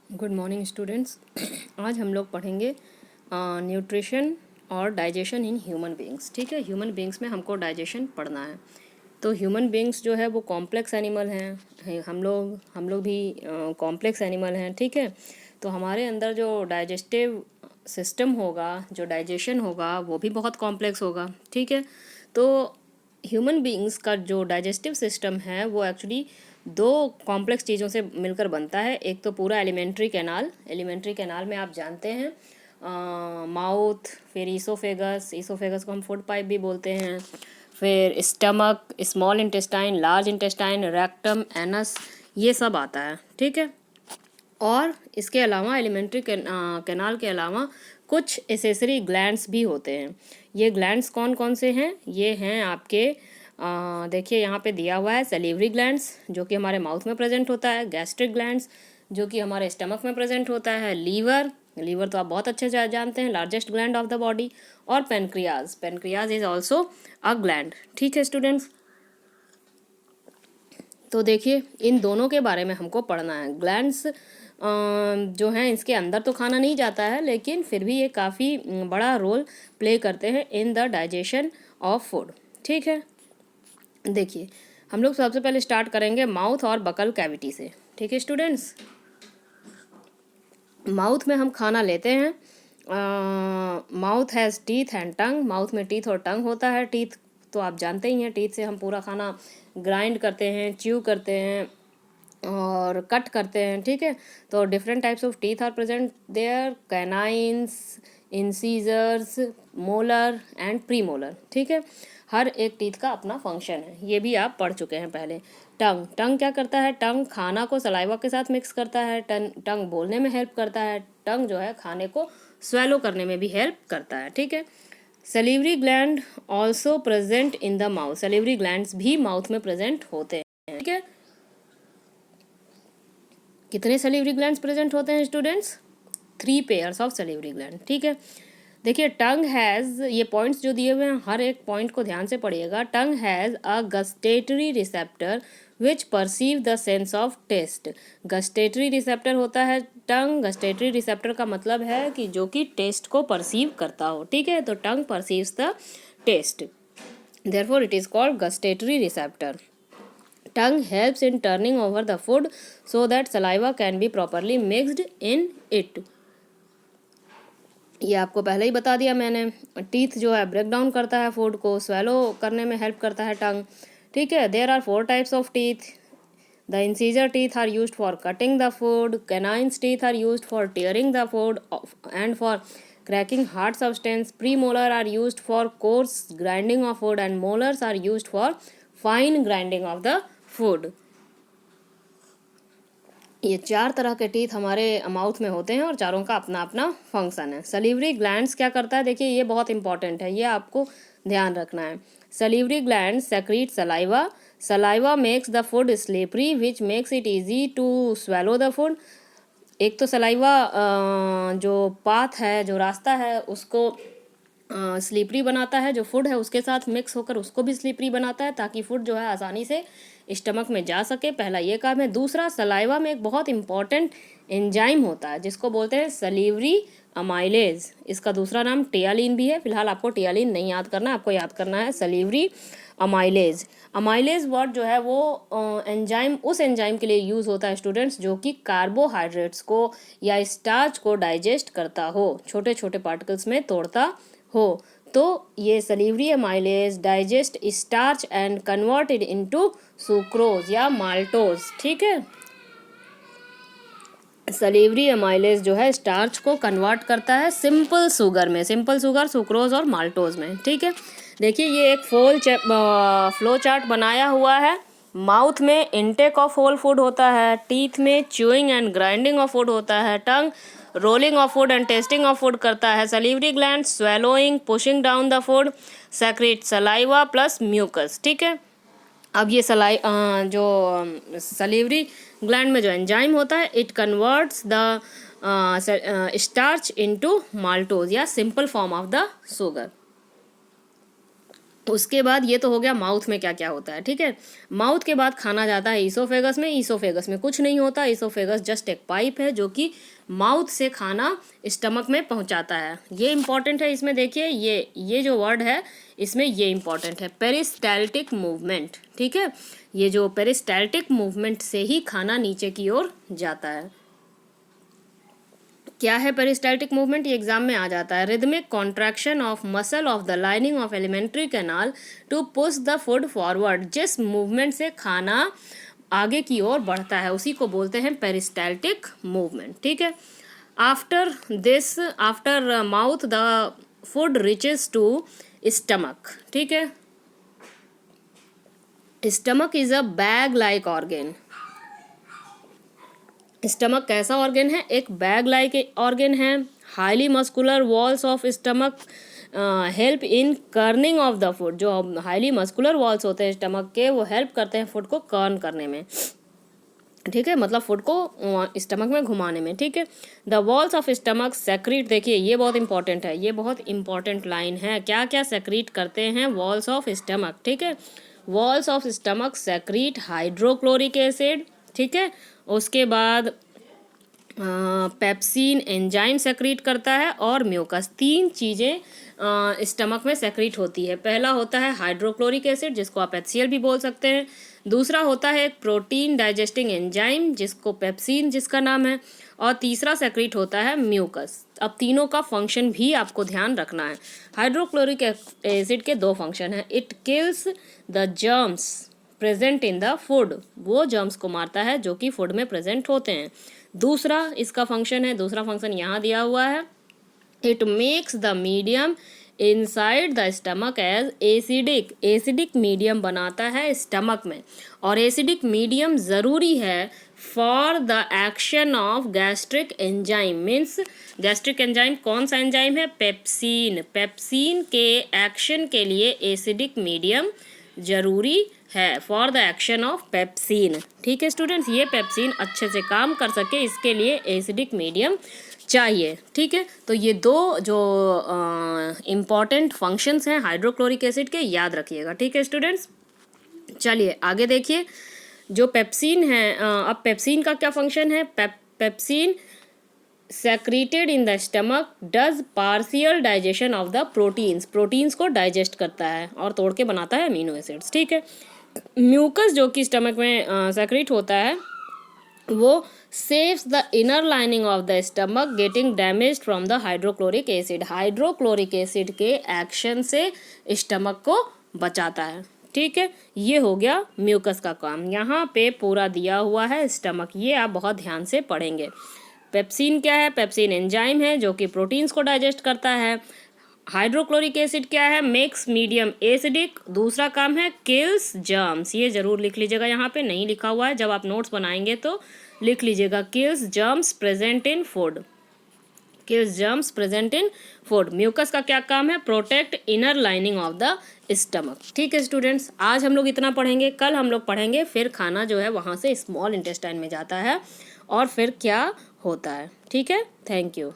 Good morning students. आज हम लोग पढ़ेंगे न्यूट्रिशन और डाइजेशन इन ह्यूमन बींग्स। ठीक है, ह्यूमन बींग्स में हमको डाइजेशन पढ़ना है। तो ह्यूमन बींग्स जो है वो कॉम्प्लेक्स एनिमल हैं। हम लोग भी कॉम्प्लेक्स एनिमल हैं। ठीक है, तो हमारे अंदर जो डाइजेस्टिव सिस्टम होगा, जो डाइजेशन होगा, वो भी बहुत कॉम्प्लेक्स होगा। ठीक है, तो ह्यूमन बींग्स का जो डाइजेस्टिव सिस्टम है वो एक्चुअली दो कॉम्प्लेक्स चीज़ों से मिलकर बनता है। एक तो पूरा एलिमेंट्री कैनाल में आप जानते हैं माउथ, फिर ईसोफेगस को हम फूड पाइप भी बोलते हैं, फिर stomach, small intestine, large intestine, rectum, anus, ये सब आता है। ठीक है, और इसके अलावा कैनाल के अलावा कुछ एसेसरी ग्लैंड्स भी होते हैं। ये ग्लैंड्स कौन कौन से हैं? ये हैं आपके देखिए यहाँ पे दिया हुआ है सैलिवरी ग्लैंड्स जो कि हमारे माउथ में प्रेजेंट होता है, गैस्ट्रिक ग्लैंड्स जो कि हमारे स्टमक में प्रेजेंट होता है, लीवर तो आप बहुत अच्छे से जानते हैं, largest gland of the body, और pancreas is also a gland. ठीक है स्टूडेंट्स, तो देखिए इन दोनों के बारे में हमको पढ़ना है। ग्लैंड्स जो हैं इसके अंदर तो खाना नहीं जाता है, लेकिन फिर भी ये काफ़ी बड़ा रोल प्ले करते हैं in the digestion of food. ठीक है, देखिए हम लोग सबसे पहले स्टार्ट करेंगे माउथ और बकल कैविटी से। ठीक है स्टूडेंट्स, माउथ में हम खाना लेते हैं। Mouth has teeth and tongue. Mouth में टीथ और टंग होता है। टीथ तो आप जानते ही हैं, टीथ से हम पूरा खाना ग्राइंड करते हैं, च्यू करते हैं और कट करते हैं। ठीक है, तो different types of teeth are present there, canines, incisors, molar and premolar. ठीक है, हर एक टीथ का अपना फंक्शन है, ये भी आप पढ़ चुके हैं पहले। टंग क्या करता है? टंग खाना को सलाइवा के साथ मिक्स करता है। टंग बोलने में हेल्प करता है। टंग जो है खाने को स्वेलो करने में भी हेल्प करता है। ठीक है, salivary gland also present in the mouth. सलीवरी glands भी माउथ में प्रेजेंट होते हैं। ठीक है, कितने सलीवरी ग्लैंड्स प्रेजेंट होते हैं स्टूडेंट्स? 3 pairs of सलीवरी gland. ठीक है, देखिए टंग हैज़, ये पॉइंट्स जो दिए हुए हैं हर एक पॉइंट को ध्यान से पढ़िएगा। Tongue has a gustatory receptor which perceive the sense of taste. Gustatory receptor होता है टंग। गस्टेटरी रिसेप्टर का मतलब है कि जो कि टेस्ट को परसीव करता हो। ठीक है, तो tongue perceives the taste, therefore it is called gustatory receptor. Tongue helps in turning over the food so that saliva can be properly mixed in it. ये आपको पहले ही बता दिया मैंने। टीथ जो है ब्रेक डाउन करता है फूड को, स्वेलो करने में हेल्प करता है टंग। ठीक है, there are 4 types of teeth. The incisor teeth are used for cutting the food, canines teeth are used for tearing the food and for cracking hard substance. Premolar are used for coarse grinding of food and molars are used for fine grinding of the food. ये 4 तरह के teeth हमारे mouth में होते हैं और चारों का अपना अपना फंक्शन है। सलीवरी ग्लैंड्स क्या करता है? देखिए ये बहुत इंपॉर्टेंट है, ये आपको ध्यान रखना है। Salivary gland secrete saliva. Saliva makes the food slippery which makes it easy to swallow the food. एक तो सलाइवा जो पाथ है, जो रास्ता है, उसको स्लीपरी बनाता है। जो फूड है उसके साथ मिक्स होकर उसको भी स्लीपरी बनाता है ताकि फूड जो है आसानी से स्टमक में जा सके। पहला ये काम है। दूसरा, सलाइवा में एक बहुत इंपॉर्टेंट एंजाइम होता है जिसको बोलते हैं सलीवरी अमाइलेज। इसका दूसरा नाम टियालिन भी है। फिलहाल आपको टियालिन नहीं याद करना, आपको याद करना है सलीवरी अमाइलेज। अमाइलेज वर्ड जो है वो एंजाइम उस एंजाइम के लिए यूज़ होता है स्टूडेंट्स जो कि कार्बोहाइड्रेट्स को या स्टार्च को डाइजेस्ट करता हो, छोटे छोटे पार्टिकल्स में तोड़ता हो। तो ये सलीवरी amylase digest starch and converted into sucrose या माल्टोज। ठीक है, सलीवरी अमाइलेज जो है स्टार्च को कन्वर्ट करता है सिंपल शुगर में, सिंपल शुगर, सुक्रोज और माल्टोज में। ठीक है, देखिए ये एक फ्लो चार्ट बनाया हुआ है। माउथ में इनटेक ऑफ होल फूड होता है, टीथ में chewing and grinding of food होता है, tongue rolling of food and tasting of food करता है, salivary gland swallowing pushing down the food, secrete saliva plus mucus. ठीक है, अब ये जो सलीवरी ग्लैंड में जो एंजाइम होता है it converts the starch into maltose या simple form of the sugar. उसके बाद ये तो हो गया माउथ में क्या क्या होता है, ठीक है। माउथ के बाद खाना जाता है ईसोफेगस में। ईसोफेगस में कुछ नहीं होता, ईसोफेगस जस्ट एक पाइप है जो कि माउथ से खाना स्टमक में पहुंचाता है। ये इंपॉर्टेंट है, इसमें देखिए ये जो वर्ड है इसमें ये इंपॉर्टेंट है, पेरिस्टाल्टिक मूवमेंट, ठीक है। ये जो पेरिस्टाल्टिक मूवमेंट से ही खाना नीचे की ओर जाता है। क्या है पेरिस्टाल्टिक मूवमेंट, ये एग्जाम में आ जाता है। Rhythmic contraction of muscle of the lining of alimentary canal to push the food forward. जिस मूवमेंट से खाना आगे की ओर बढ़ता है उसी को बोलते हैं पेरिस्टाल्टिक मूवमेंट, ठीक है। After mouth the food reaches to stomach, ठीक है। Stomach is a bag like organ. Stomach कैसा ऑर्गन है, एक बैग लाइक ऑर्गन है। Highly muscular walls of stomach help in churning of the food. जो highly muscular walls होते हैं stomach के वो हेल्प करते हैं फूड को कर्न करने में, ठीक है, मतलब फूड को स्टमक में घुमाने में, ठीक है। The walls of stomach secrete, देखिए ये बहुत इंपॉर्टेंट है, ये बहुत इंपॉर्टेंट लाइन है। क्या क्या सेक्रीट करते हैं वॉल्स ऑफ स्टमक, ठीक है। Walls of stomach secrete hydrochloric acid, ठीक है। उसके बाद पेप्सिन एंजाइम सेक्रीट करता है और म्यूकस। तीन चीज़ें स्टमक में सेक्रीट होती है। पहला होता है हाइड्रोक्लोरिक एसिड जिसको आप HCl भी बोल सकते हैं। दूसरा होता है एक प्रोटीन डाइजेस्टिंग एंजाइम जिसको पेप्सिन जिसका नाम है। और तीसरा सेक्रीट होता है म्यूकस। अब तीनों का फंक्शन भी आपको ध्यान रखना है। हाइड्रोक्लोरिक एसिड के दो फंक्शन हैं। It kills the germs present in the food, वो जर्म्स को मारता है जो कि फूड में प्रेजेंट होते हैं। दूसरा इसका फंक्शन है, दूसरा फंक्शन यहाँ दिया हुआ है, it makes the medium inside the stomach as acidic. Acidic medium बनाता है स्टमक में, और एसिडिक मीडियम ज़रूरी है for the action of gastric enzyme. Means gastric enzyme कौन सा एंजाइम है, पेप्सिन। पेप्सिन के एक्शन के लिए एसिडिक मीडियम जरूरी है, for the action of pepsin, ठीक है स्टूडेंट्स। ये पेप्सिन अच्छे से काम कर सके इसके लिए एसिडिक मीडियम चाहिए, ठीक है। तो ये दो जो इम्पॉर्टेंट फंक्शंस हैं हाइड्रोक्लोरिक एसिड के, याद रखिएगा, ठीक है स्टूडेंट्स। चलिए आगे देखिए, जो पेप्सिन है, अब पेप्सिन का क्या फंक्शन है। Pepsin secreted in the stomach does partial digestion of the proteins. Proteins को डाइजेस्ट करता है और तोड़ के बनाता है अमीनो एसिड्स, ठीक है। म्यूकस जो कि स्टमक में सेक्रीट होता है वो saves the inner lining of the stomach getting damage from the hydrochloric acid. Hydrochloric acid के एक्शन से स्टमक को बचाता है, ठीक है। ये हो गया म्यूकस का काम, यहाँ पे पूरा दिया हुआ है स्टमक, ये आप बहुत ध्यान से पढ़ेंगे। पेप्सिन क्या है, पेप्सिन एंजाइम है जो कि प्रोटीन्स को डाइजेस्ट करता है। हाइड्रोक्लोरिक एसिड क्या है, मेक्स मीडियम एसिडिक। दूसरा काम है किल्स जर्म्स, ये जरूर लिख लीजिएगा, यहाँ पे नहीं लिखा हुआ है, जब आप नोट्स बनाएंगे तो लिख लीजिएगा, kills germs present in food. Kills germs present in food. Mucus का क्या काम है, protect inner lining of the stomach, ठीक है स्टूडेंट्स। आज हम लोग इतना पढ़ेंगे, कल हम लोग पढ़ेंगे फिर खाना जो है वहाँ से स्मॉल इंटेस्टाइन में जाता है और फिर क्या होता है, ठीक है। Thank you.